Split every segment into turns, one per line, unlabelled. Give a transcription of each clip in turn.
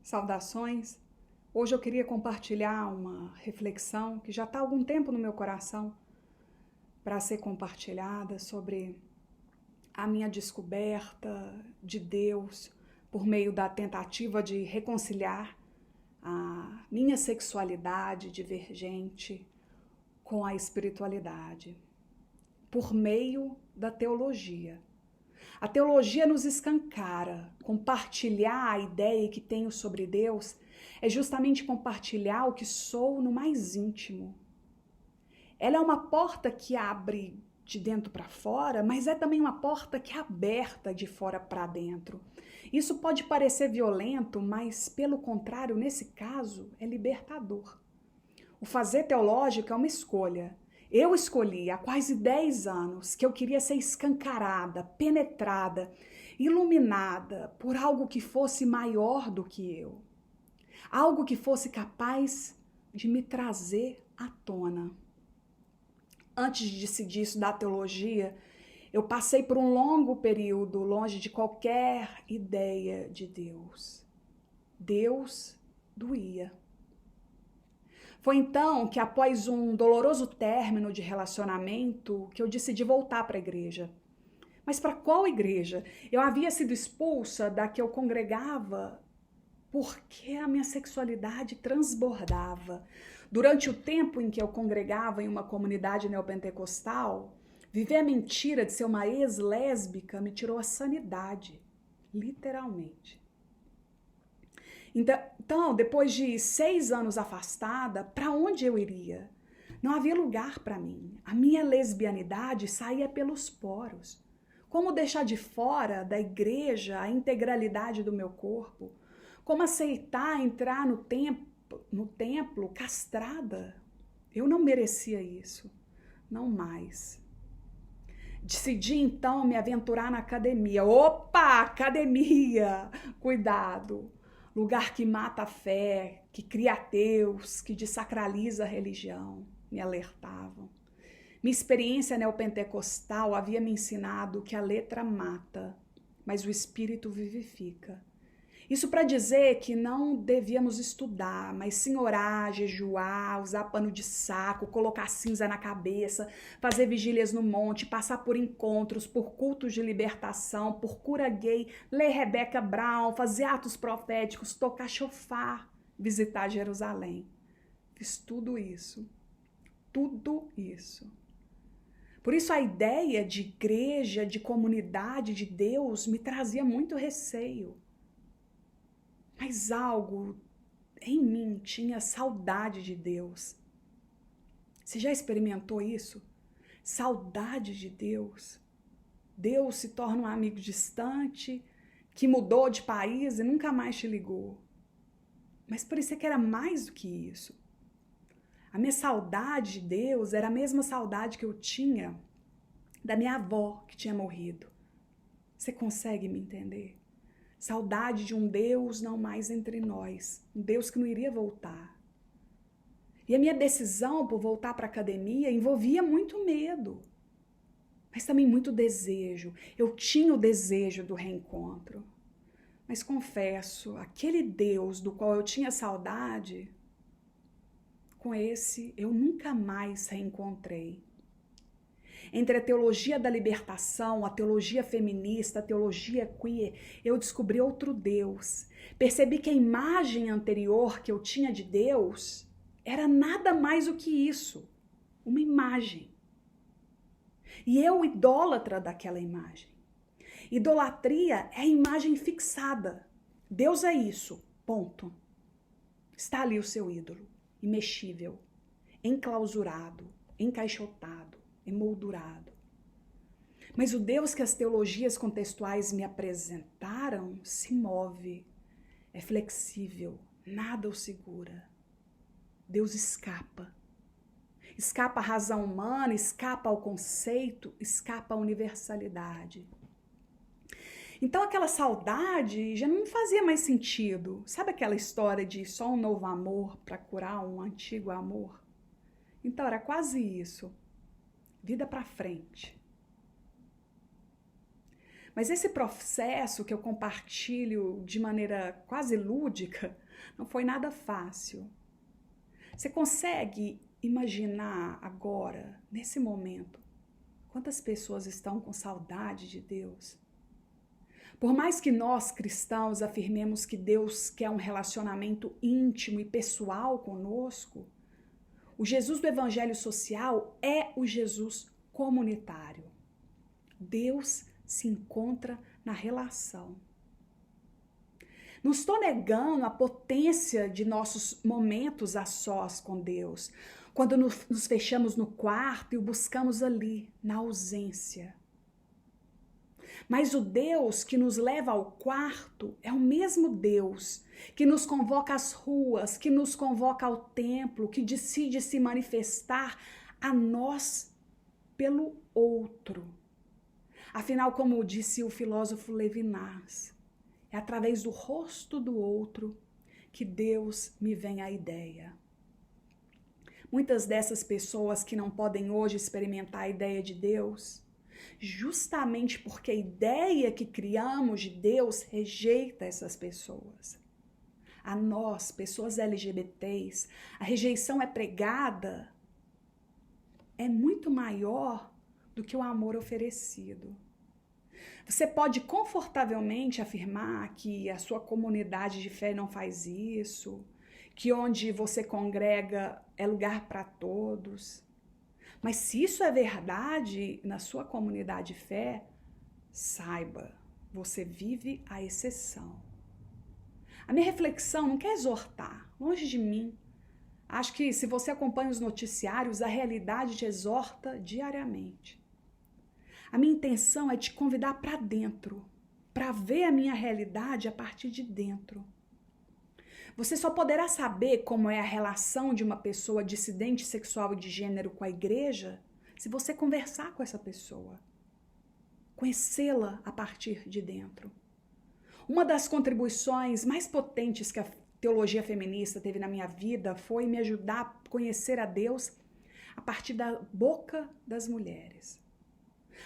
Saudações! Hoje eu queria compartilhar uma reflexão que já está há algum tempo no meu coração para ser compartilhada sobre a minha descoberta de Deus por meio da tentativa de reconciliar a minha sexualidade divergente com a espiritualidade, por meio da teologia. A teologia nos escancara. Compartilhar a ideia que tenho sobre Deus é justamente compartilhar o que sou no mais íntimo. Ela é uma porta que abre de dentro para fora, mas é também uma porta que é aberta de fora para dentro. Isso pode parecer violento, mas pelo contrário, nesse caso, é libertador. O fazer teológico é uma escolha. Eu escolhi há quase 10 anos que eu queria ser escancarada, penetrada, iluminada por algo que fosse maior do que eu. Algo que fosse capaz de me trazer à tona. Antes de decidir estudar teologia, eu passei por um longo período longe de qualquer ideia de Deus. Deus doía. Foi então que, após um doloroso término de relacionamento, que eu decidi voltar para a igreja. Mas para qual igreja? Eu havia sido expulsa da que eu congregava porque a minha sexualidade transbordava. Durante o tempo em que eu congregava em uma comunidade neopentecostal, viver a mentira de ser uma ex-lésbica me tirou a sanidade, literalmente. Então, depois de 6 anos afastada, para onde eu iria? Não havia lugar para mim. A minha lesbianidade saía pelos poros. Como deixar de fora da igreja a integralidade do meu corpo? Como aceitar entrar no templo castrada? Eu não merecia isso. Não mais. Decidi então me aventurar na academia. Opa, academia! Cuidado! Lugar que mata a fé, que cria ateus, que desacraliza a religião, me alertavam. Minha experiência neopentecostal havia me ensinado que a letra mata, mas o espírito vivifica. Isso para dizer que não devíamos estudar, mas sim orar, jejuar, usar pano de saco, colocar cinza na cabeça, fazer vigílias no monte, passar por encontros, por cultos de libertação, por cura gay, ler Rebecca Brown, fazer atos proféticos, tocar chofar, visitar Jerusalém. Fiz tudo isso. Tudo isso. Por isso a ideia de igreja, de comunidade, de Deus me trazia muito receio. Mas algo em mim tinha saudade de Deus. Você já experimentou isso? Saudade de Deus. Deus se torna um amigo distante, que mudou de país e nunca mais te ligou. Mas parecia que era mais do que isso. A minha saudade de Deus era a mesma saudade que eu tinha da minha avó que tinha morrido. Você consegue me entender? Saudade de um Deus não mais entre nós, um Deus que não iria voltar. E a minha decisão por voltar para a academia envolvia muito medo, mas também muito desejo. Eu tinha o desejo do reencontro. Mas confesso, aquele Deus do qual eu tinha saudade, com esse eu nunca mais reencontrei. Entre a teologia da libertação, a teologia feminista, a teologia queer, eu descobri outro Deus. Percebi que a imagem anterior que eu tinha de Deus era nada mais do que isso, uma imagem. E eu idólatra daquela imagem. Idolatria é a imagem fixada. Deus é isso, ponto. Está ali o seu ídolo, imexível, enclausurado, encaixotado, emoldurado. Mas o Deus que as teologias contextuais me apresentaram se move, é flexível, nada o segura. Deus escapa. Escapa à razão humana, escapa ao conceito, escapa à universalidade. Então aquela saudade já não fazia mais sentido. Sabe aquela história de só um novo amor para curar um antigo amor? Então era quase isso. Vida para frente. Mas esse processo que eu compartilho de maneira quase lúdica não foi nada fácil. Você consegue imaginar agora, nesse momento, quantas pessoas estão com saudade de Deus? Por mais que nós cristãos afirmemos que Deus quer um relacionamento íntimo e pessoal conosco, o Jesus do Evangelho Social é o Jesus comunitário. Deus se encontra na relação. Não estou negando a potência de nossos momentos a sós com Deus, quando nos fechamos no quarto e o buscamos ali, na ausência. Mas o Deus que nos leva ao quarto é o mesmo Deus que nos convoca às ruas, que nos convoca ao templo, que decide se manifestar a nós pelo outro. Afinal, como disse o filósofo Levinas, é através do rosto do outro que Deus me vem à ideia. Muitas dessas pessoas que não podem hoje experimentar a ideia de Deus, justamente porque a ideia que criamos de Deus rejeita essas pessoas. A nós, pessoas LGBTs, a rejeição é pregada, é muito maior do que o amor oferecido. Você pode confortavelmente afirmar que a sua comunidade de fé não faz isso, que onde você congrega é lugar para todos. Mas se isso é verdade na sua comunidade de fé, saiba, você vive a exceção. A minha reflexão não quer exortar, longe de mim. Acho que se você acompanha os noticiários, a realidade te exorta diariamente. A minha intenção é te convidar para dentro, para ver a minha realidade a partir de dentro. Você só poderá saber como é a relação de uma pessoa dissidente sexual e de gênero com a igreja se você conversar com essa pessoa, conhecê-la a partir de dentro. Uma das contribuições mais potentes que a teologia feminista teve na minha vida foi me ajudar a conhecer a Deus a partir da boca das mulheres.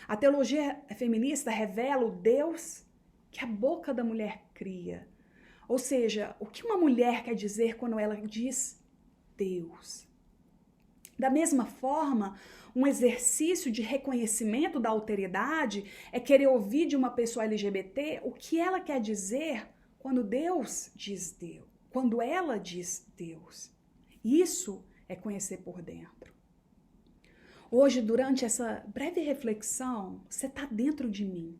A teologia feminista revela o Deus que a boca da mulher cria. Ou seja, o que uma mulher quer dizer quando ela diz Deus? Da mesma forma, um exercício de reconhecimento da alteridade é querer ouvir de uma pessoa LGBT o que ela quer dizer quando Deus diz Deus, quando ela diz Deus. Isso é conhecer por dentro. Hoje, durante essa breve reflexão, você está dentro de mim,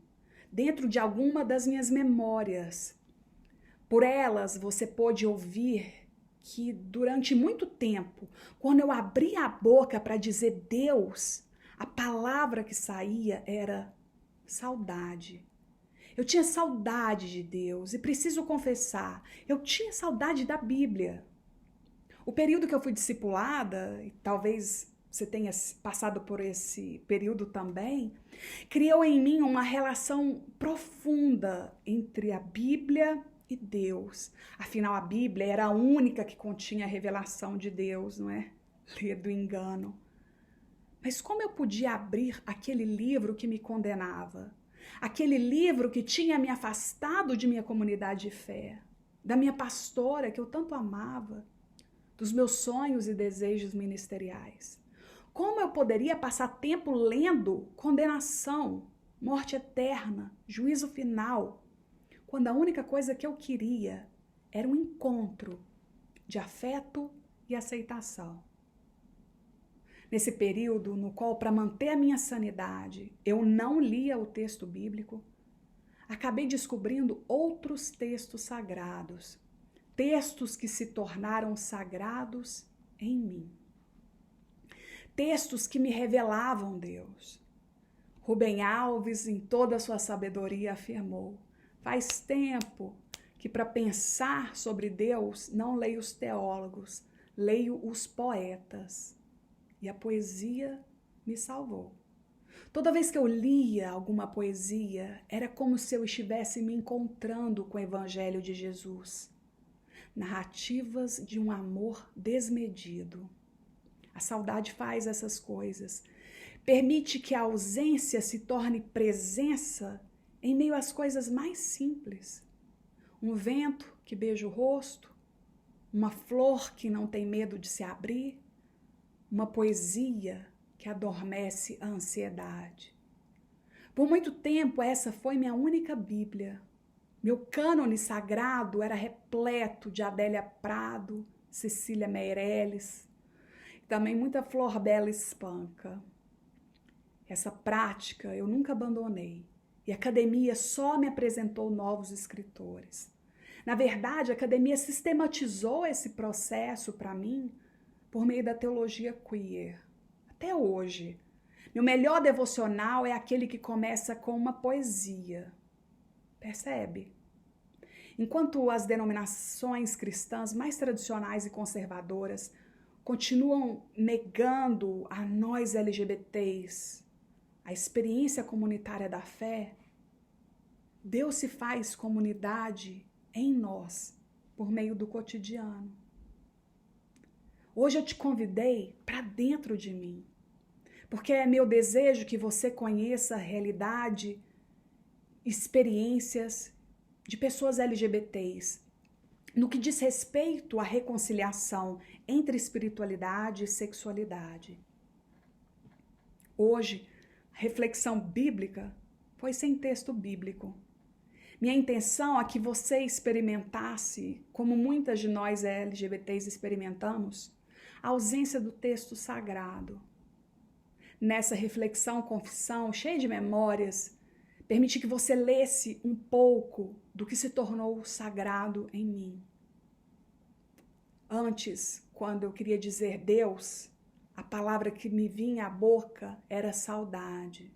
dentro de alguma das minhas memórias. Por elas, você pôde ouvir que durante muito tempo, quando eu abria a boca para dizer Deus, a palavra que saía era saudade. Eu tinha saudade de Deus e preciso confessar, eu tinha saudade da Bíblia. O período que eu fui discipulada, e talvez você tenha passado por esse período também, criou em mim uma relação profunda entre a Bíblia e Deus. Afinal, a Bíblia era a única que continha a revelação de Deus, não é? Ler do engano. Mas como eu podia abrir aquele livro que me condenava? Aquele livro que tinha me afastado de minha comunidade de fé, da minha pastora que eu tanto amava, dos meus sonhos e desejos ministeriais. Como eu poderia passar tempo lendo condenação, morte eterna, juízo final, quando a única coisa que eu queria era um encontro de afeto e aceitação? Nesse período no qual, para manter a minha sanidade, eu não lia o texto bíblico, acabei descobrindo outros textos sagrados, textos que se tornaram sagrados em mim. Textos que me revelavam Deus. Rubem Alves, em toda a sua sabedoria, afirmou: faz tempo que para pensar sobre Deus não leio os teólogos, leio os poetas. E a poesia me salvou. Toda vez que eu lia alguma poesia, era como se eu estivesse me encontrando com o Evangelho de Jesus. Narrativas de um amor desmedido. A saudade faz essas coisas. Permite que a ausência se torne presença em meio às coisas mais simples. Um vento que beija o rosto, uma flor que não tem medo de se abrir, uma poesia que adormece a ansiedade. Por muito tempo, essa foi minha única Bíblia. Meu cânone sagrado era repleto de Adélia Prado, Cecília Meirelles, também muita Flor Bela Espanca. Essa prática eu nunca abandonei. E a academia só me apresentou novos escritores. Na verdade, a academia sistematizou esse processo para mim por meio da teologia queer. Até hoje, meu melhor devocional é aquele que começa com uma poesia. Percebe? Enquanto as denominações cristãs mais tradicionais e conservadoras continuam negando a nós LGBTs a experiência comunitária da fé, Deus se faz comunidade em nós por meio do cotidiano. Hoje eu te convidei para dentro de mim, porque é meu desejo que você conheça a realidade, experiências de pessoas LGBTs no que diz respeito à reconciliação entre espiritualidade e sexualidade. Hoje, a reflexão bíblica foi sem texto bíblico. Minha intenção é que você experimentasse, como muitas de nós LGBTs experimentamos, a ausência do texto sagrado. Nessa reflexão, confissão, cheia de memórias, permiti que você lesse um pouco do que se tornou sagrado em mim. Antes, quando eu queria dizer Deus, a palavra que me vinha à boca era saudade.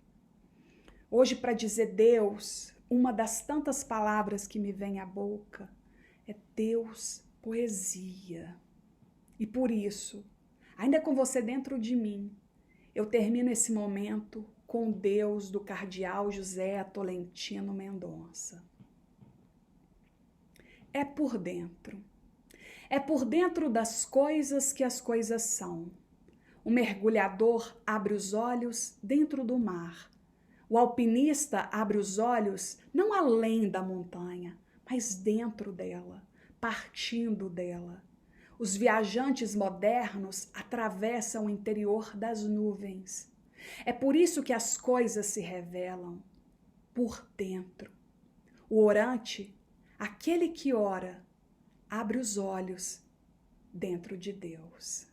Hoje, para dizer Deus, uma das tantas palavras que me vem à boca é Deus, poesia. E por isso, ainda com você dentro de mim, eu termino esse momento com Deus do cardeal José Tolentino Mendonça. É por dentro. É por dentro das coisas que as coisas são. O mergulhador abre os olhos dentro do mar. O alpinista abre os olhos não além da montanha, mas dentro dela, partindo dela. Os viajantes modernos atravessam o interior das nuvens. É por isso que as coisas se revelam por dentro. O orante, aquele que ora, abre os olhos dentro de Deus.